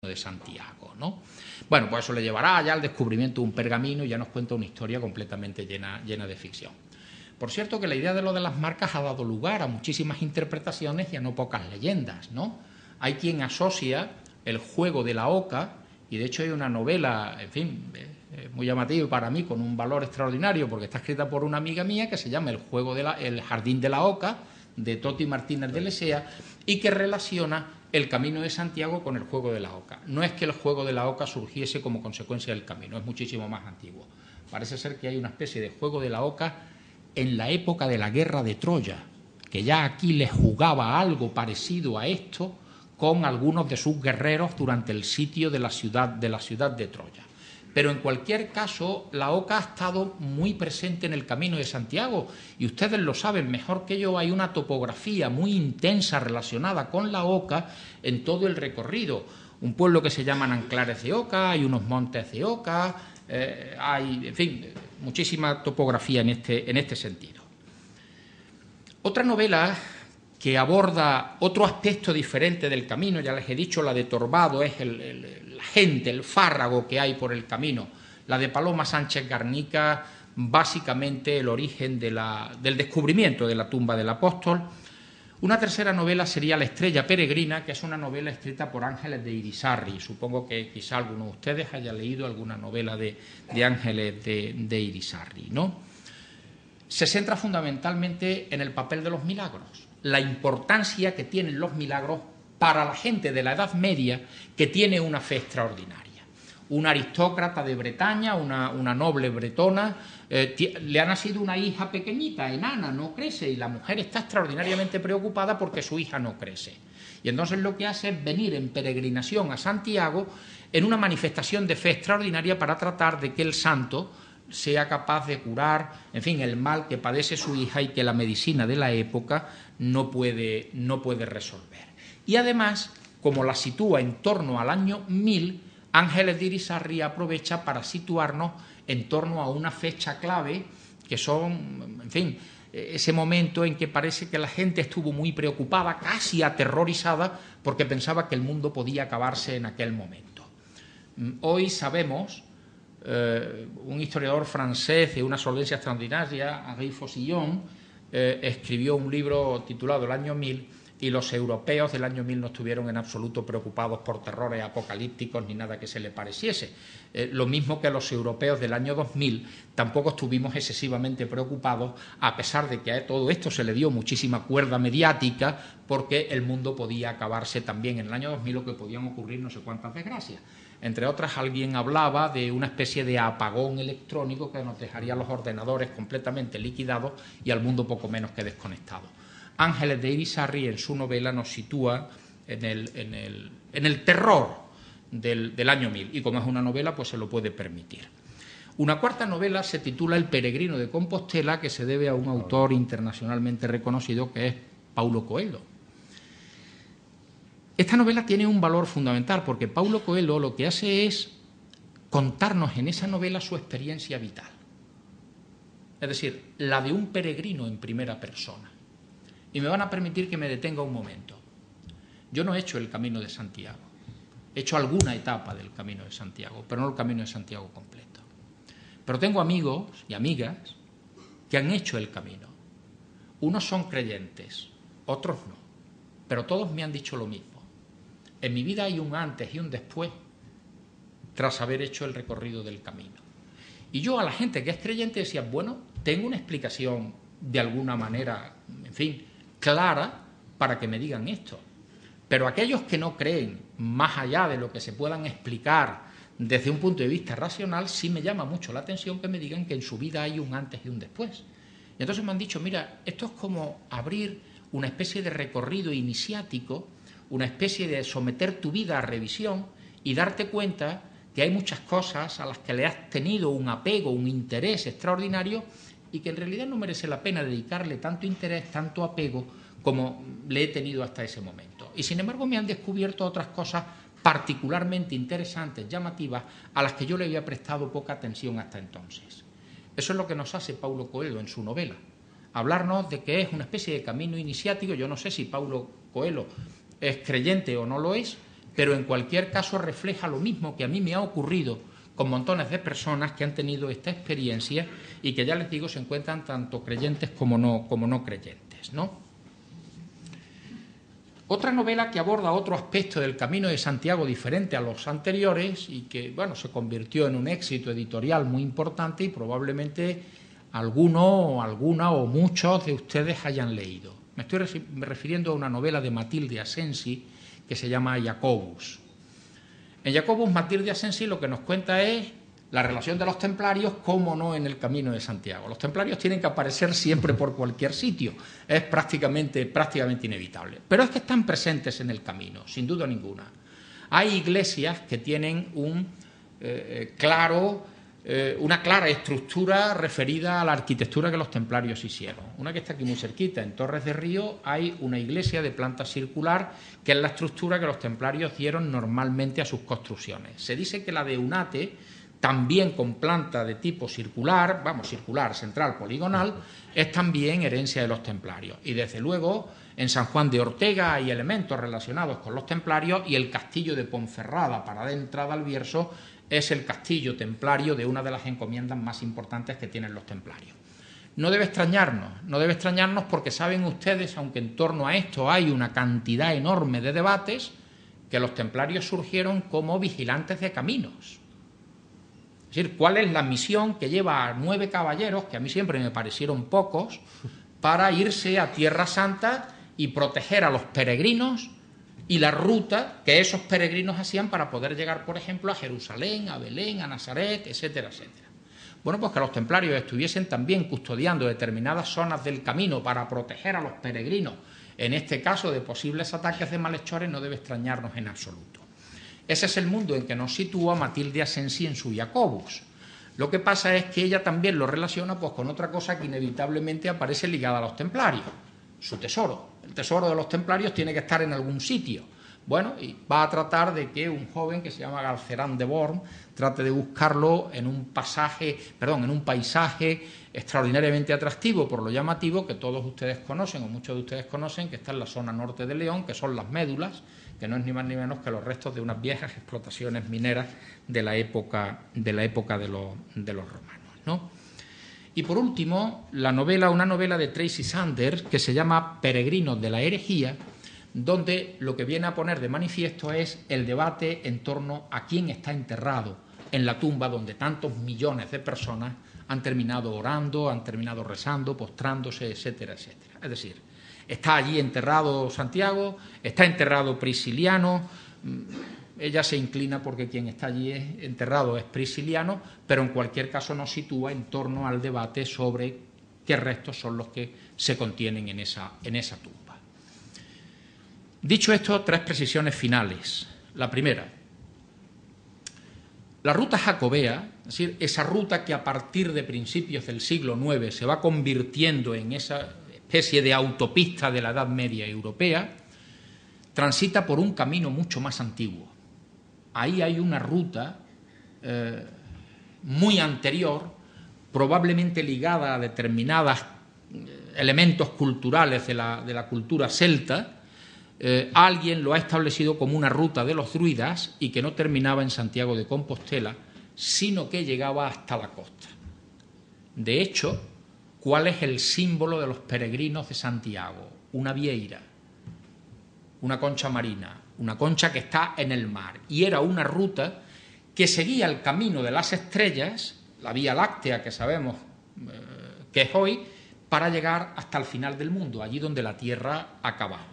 de Santiago, ¿no? Bueno, pues eso le llevará ya al descubrimiento de un pergamino y ya nos cuenta una historia completamente llena de ficción. Por cierto que la idea de lo de las marcas ha dado lugar a muchísimas interpretaciones y a no pocas leyendas, ¿no? Hay quien asocia el juego de la oca, y de hecho hay una novela, en fin, muy llamativa para mí, con un valor extraordinario, porque está escrita por una amiga mía, que se llama El jardín de la oca, de Toti Martínez de Lesea, y que relaciona el Camino de Santiago con el juego de la oca. No es que el juego de la oca surgiese como consecuencia del camino, es muchísimo más antiguo. Parece ser que hay una especie de juego de la oca en la época de la guerra de Troya, que ya aquí les jugaba algo parecido a esto con algunos de sus guerreros durante el sitio de la ciudad de Troya. Pero en cualquier caso, la oca ha estado muy presente en el Camino de Santiago y ustedes lo saben mejor que yo, hay una topografía muy intensa relacionada con la oca en todo el recorrido. Un pueblo que se llaman Anclares de Oca, hay unos montes de oca, hay, en fin, muchísima topografía en este sentido. Otra novela que aborda otro aspecto diferente del camino, ya les he dicho, la de Torbado es la gente, el fárrago que hay por el camino. La de Paloma Sánchez Garnica, básicamente el origen del descubrimiento de la tumba del apóstol. Una tercera novela sería La estrella peregrina, que es una novela escrita por Ángeles de Irisarri. Supongo que quizá alguno de ustedes haya leído alguna novela de Ángeles de Irisarri, ¿no? Se centra fundamentalmente en el papel de los milagros, la importancia que tienen los milagros para la gente de la Edad Media que tiene una fe extraordinaria. Una aristócrata de Bretaña, una noble bretona, le ha nacido una hija pequeñita, enana, no crece, y la mujer está extraordinariamente preocupada porque su hija no crece. Y entonces lo que hace es venir en peregrinación a Santiago en una manifestación de fe extraordinaria para tratar de que el santo sea capaz de curar, en fin, el mal que padece su hija y que la medicina de la época no puede resolver. Y además, como la sitúa en torno al año 1000, Ángeles de Irisarri aprovecha para situarnos en torno a una fecha clave, que son, en fin, ese momento en que parece que la gente estuvo muy preocupada, casi aterrorizada, porque pensaba que el mundo podía acabarse en aquel momento. Hoy sabemos, un historiador francés de una solvencia extraordinaria, Henri Faucillon, escribió un libro titulado El año 1000, y los europeos del año 1000 no estuvieron en absoluto preocupados por terrores apocalípticos ni nada que se le pareciese. Lo mismo que los europeos del año 2000 tampoco estuvimos excesivamente preocupados, a pesar de que a todo esto se le dio muchísima cuerda mediática, porque el mundo podía acabarse también en el año 2000 o que podían ocurrir no sé cuántas desgracias. Entre otras, alguien hablaba de una especie de apagón electrónico que nos dejaría los ordenadores completamente liquidados y al mundo poco menos que desconectado. Ángeles de Irisarri en su novela nos sitúa en el terror del año 1000 y como es una novela pues se lo puede permitir. Una cuarta novela se titula El peregrino de Compostela, que se debe a un autor internacionalmente reconocido que es Paulo Coelho. Esta novela tiene un valor fundamental porque Paulo Coelho lo que hace es contarnos en esa novela su experiencia vital, es decir, la de un peregrino en primera persona. Y me van a permitir que me detenga un momento. Yo no he hecho el Camino de Santiago. He hecho alguna etapa del Camino de Santiago, pero no el Camino de Santiago completo. Pero tengo amigos y amigas que han hecho el camino. Unos son creyentes, otros no. Pero todos me han dicho lo mismo. En mi vida hay un antes y un después tras haber hecho el recorrido del camino. Y yo a la gente que es creyente decía, bueno, tengo una explicación de alguna manera, en fin, clara para que me digan esto. Pero aquellos que no creen, más allá de lo que se puedan explicar desde un punto de vista racional, sí me llama mucho la atención que me digan que en su vida hay un antes y un después. Y entonces me han dicho, mira, esto es como abrir una especie de recorrido iniciático, una especie de someter tu vida a revisión y darte cuenta que hay muchas cosas a las que le has tenido un apego, un interés extraordinario y que en realidad no merece la pena dedicarle tanto interés, tanto apego como le he tenido hasta ese momento. Y sin embargo me han descubierto otras cosas particularmente interesantes, llamativas, a las que yo le había prestado poca atención hasta entonces. Eso es lo que nos hace Paulo Coelho en su novela, hablarnos de que es una especie de camino iniciático. Yo no sé si Paulo Coelho es creyente o no lo es, pero en cualquier caso refleja lo mismo que a mí me ha ocurrido con montones de personas que han tenido esta experiencia y que, ya les digo, se encuentran tanto creyentes como no creyentes, ¿no? Otra novela que aborda otro aspecto del Camino de Santiago diferente a los anteriores y que, bueno, se convirtió en un éxito editorial muy importante y probablemente alguno, alguna o muchos de ustedes hayan leído. Me estoy refiriendo a una novela de Matilde Asensi que se llama Jacobus. En Jacobus, Matilde Asensi lo que nos cuenta es la relación de los templarios, cómo no, en el Camino de Santiago. Los templarios tienen que aparecer siempre por cualquier sitio, es prácticamente inevitable. Pero es que están presentes en el camino, sin duda ninguna. Hay iglesias que tienen una clara estructura referida a la arquitectura que los templarios hicieron. Una que está aquí muy cerquita, en Torres de Río, hay una iglesia de planta circular, que es la estructura que los templarios dieron normalmente a sus construcciones. Se dice que la de Unate, también con planta de tipo circular, circular, central, poligonal, es también herencia de los templarios. Y desde luego, en San Juan de Ortega hay elementos relacionados con los templarios, y el castillo de Ponferrada, para dar entrada al Bierzo, es el castillo templario de una de las encomiendas más importantes que tienen los templarios. No debe extrañarnos porque saben ustedes, aunque en torno a esto hay una cantidad enorme de debates, que los templarios surgieron como vigilantes de caminos. Es decir, ¿cuál es la misión que lleva a 9 caballeros, que a mí siempre me parecieron pocos, para irse a Tierra Santa y proteger a los peregrinos y la ruta que esos peregrinos hacían para poder llegar, por ejemplo, a Jerusalén, a Belén, a Nazaret, etcétera, etcétera? Bueno, pues que los templarios estuviesen también custodiando determinadas zonas del camino para proteger a los peregrinos, en este caso de posibles ataques de malhechores, no debe extrañarnos en absoluto. Ese es el mundo en que nos sitúa Matilde Asensi en su Jacobus. Lo que pasa es que ella también lo relaciona con otra cosa que inevitablemente aparece ligada a los templarios, su tesoro. El tesoro de los templarios tiene que estar en algún sitio. Bueno, y va a tratar de que un joven que se llama Galcerán de Born trate de buscarlo en un paisaje extraordinariamente atractivo por lo llamativo que todos ustedes conocen, o muchos de ustedes conocen, que está en la zona norte de León, que son las Médulas, que no es ni más ni menos que los restos de unas viejas explotaciones mineras de la época de los romanos, ¿no? Y por último, una novela de Tracy Sanders que se llama Peregrinos de la herejía, donde lo que viene a poner de manifiesto es el debate en torno a quién está enterrado en la tumba donde tantos millones de personas han terminado orando, han terminado rezando, postrándose, etcétera, etcétera. Es decir, está allí enterrado Santiago, está enterrado Prisciliano. Ella se inclina porque quien está allí enterrado es Prisciliano, pero en cualquier caso nos sitúa en torno al debate sobre qué restos son los que se contienen en esa tumba. Dicho esto, 3 precisiones finales. La primera, la ruta jacobea, es decir, esa ruta que a partir de principios del siglo IX se va convirtiendo en esa especie de autopista de la Edad Media europea, transita por un camino mucho más antiguo. Ahí hay una ruta muy anterior, probablemente ligada a determinados elementos culturales de la cultura celta. Alguien lo ha establecido como una ruta de los druidas y que no terminaba en Santiago de Compostela, sino que llegaba hasta la costa. De hecho, ¿cuál es el símbolo de los peregrinos de Santiago? Una vieira, una concha marina, una concha que está en el mar. Y era una ruta que seguía el camino de las estrellas, la Vía Láctea que sabemos que es hoy, para llegar hasta el final del mundo, allí donde la Tierra acababa.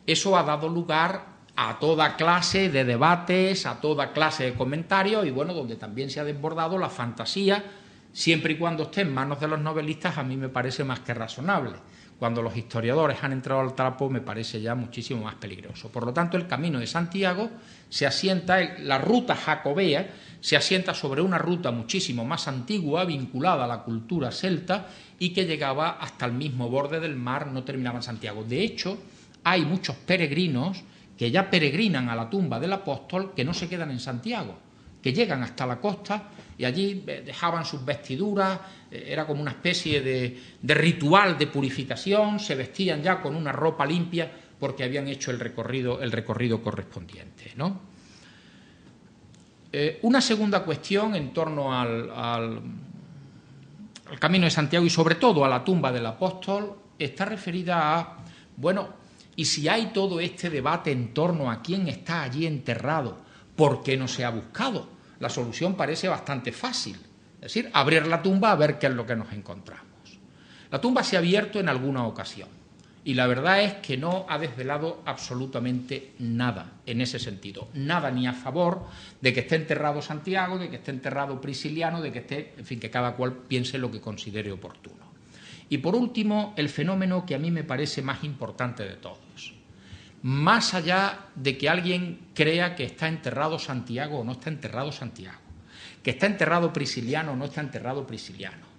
Eso ha dado lugar a toda clase de debates, a toda clase de comentarios y, bueno, donde también se ha desbordado la fantasía, siempre y cuando esté en manos de los novelistas, a mí me parece más que razonable. Cuando los historiadores han entrado al trapo, me parece ya muchísimo más peligroso. Por lo tanto, el Camino de Santiago se asienta, la ruta jacobea se asienta sobre una ruta muchísimo más antigua, vinculada a la cultura celta y que llegaba hasta el mismo borde del mar, no terminaba en Santiago. De hecho, hay muchos peregrinos que ya peregrinan a la tumba del apóstol que no se quedan en Santiago, que llegan hasta la costa y allí dejaban sus vestiduras, era como una especie de ritual de purificación, se vestían ya con una ropa limpia porque habían hecho el recorrido correspondiente, ¿no? Una segunda cuestión en torno al Camino de Santiago y sobre todo a la tumba del apóstol está referida a, bueno, y si hay todo este debate en torno a quién está allí enterrado, ¿por qué no se ha buscado? La solución parece bastante fácil, es decir, abrir la tumba a ver qué es lo que nos encontramos. La tumba se ha abierto en alguna ocasión y la verdad es que no ha desvelado absolutamente nada en ese sentido. Nada ni a favor de que esté enterrado Santiago, de que esté enterrado Prisciliano, de que esté, en fin, que cada cual piense lo que considere oportuno. Y por último, el fenómeno que a mí me parece más importante de todos. Más allá de que alguien crea que está enterrado Santiago o no está enterrado Santiago, que está enterrado Prisciliano o no está enterrado Prisciliano,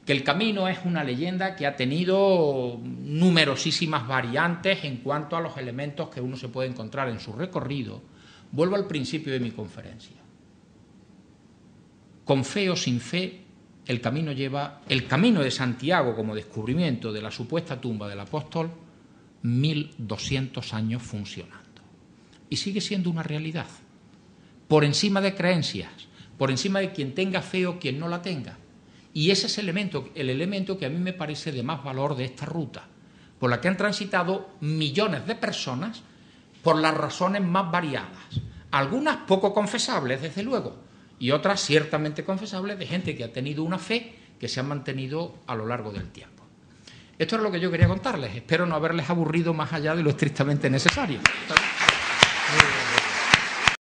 que el camino es una leyenda que ha tenido numerosísimas variantes en cuanto a los elementos que uno se puede encontrar en su recorrido, vuelvo al principio de mi conferencia. Con fe o sin fe, el camino de Santiago como descubrimiento de la supuesta tumba del apóstol, 1200 años funcionando. Y sigue siendo una realidad, por encima de creencias, por encima de quien tenga fe o quien no la tenga. Y ese es el elemento que a mí me parece de más valor de esta ruta, por la que han transitado millones de personas por las razones más variadas. Algunas poco confesables, desde luego, y otras ciertamente confesables de gente que ha tenido una fe que se ha mantenido a lo largo del tiempo. Esto es lo que yo quería contarles. Espero no haberles aburrido más allá de lo estrictamente necesario.